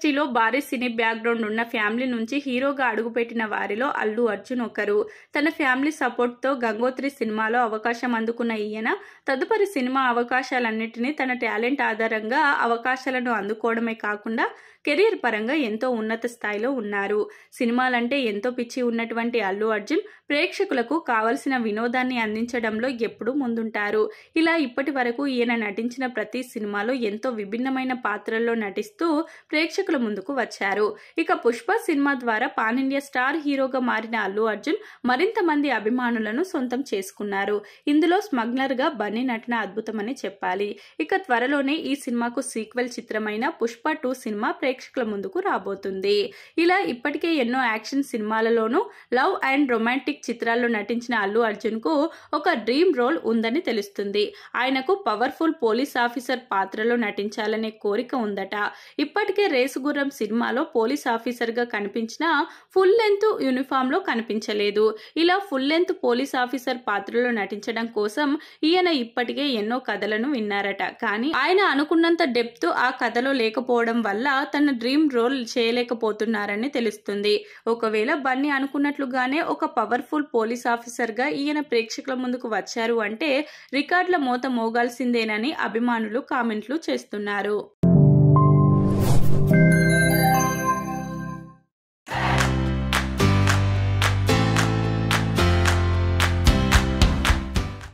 ఇండస్ట్రీలో భారీ cine background ఉన్న ఫ్యామిలీ నుంచి హీరోగా అడుగుపెట్టిన వారిలో అల్లు అర్జున్ ఒకరు. తన ఫ్యామిలీ సపోర్ట్తో గంగోత్రి సినిమాలో అవకాశం అందుకున్న ఈయన తదుపరి సినిమా అవకాశాలన్నింటినీ తన టాలెంట్ ఆధారంగా అవకాశాలను అందుకోవడమే కాకుండా కెరీర్ పరంగా ఎంతో ఉన్నత స్థాయిలో ఉన్నారు. సినిమాలంటే ఎంతో పిచ్చి ఉన్నటువంటి అల్లు అర్జున్ ప్రేక్షకులకు కావలసిన వినోదాన్ని అందించడంలో ఎప్పుడూ ముందుంటారు. ఇలా ఇప్పటి వరకు ఈయన నటించిన ప్రతి సినిమాలో ఎంతో విభిన్నమైన పాత్రల్లో నటిస్తూ ప్రేక్షకుల ముందుకు వచ్చారు. ఇక పుష్ప సినిమా ద్వారా పాన్ ఇండియా స్టార్ హీరోగా మారిన అల్లు అర్జున్ మరింత మంది అభిమానులను సొంతం చేసుకున్నారు. ఇందులో స్మగ్లర్ గా బన్నీ నటన అద్భుతమని చెప్పాలి. ఇక త్వరలోనే ఈ సినిమాకు సీక్వెల్ చిత్రమైన పుష్ప 2 సినిమా ప్రేక్షకుల ముందుకు రాబోతుంది. ఇలా ఇప్పటికే ఎన్నో యాక్షన్ సినిమాలలోనూ లవ్ అండ్ రొమాంటిక్ చిత్రాల్లో నటించిన అల్లు అర్జున్ కు ఒక డ్రీమ్ రోల్ ఉందని తెలుస్తుంది. ఆయనకు పవర్ఫుల్ పోలీస్ ఆఫీసర్ పాత్రలో నటించాలనే కోరిక ఉందట. ఇప్పటికే రేసుగుర్రం సినిమాలో పోలీస్ ఆఫీసర్ గా కనిపించిన ఫుల్ లెంత్ యూనిఫామ్ లో కనిపించలేదు. ఇలా ఫుల్ లెంత్ పోలీస్ ఆఫీసర్ పాత్రలో నటించడం కోసం ఈయన ఇప్పటికే ఎన్నో కథలను విన్నారట. కానీ ఆయన అనుకున్నంత డెప్త్ ఆ కథలో లేకపోవడం వల్ల తన డ్రీమ్ రోల్ చేయలేకపోతున్నారని తెలుస్తుంది. ఒకవేళ బన్నీ అనుకున్నట్లుగానే ఒక పవర్ఫుల్ పోలీస్ ఆఫీసర్ గా ఈయన ప్రేక్షకుల ముందుకు వచ్చారు అంటే రికార్డుల మోత మోగాల్సిందేనని అభిమానులు కామెంట్లు చేస్తున్నారు.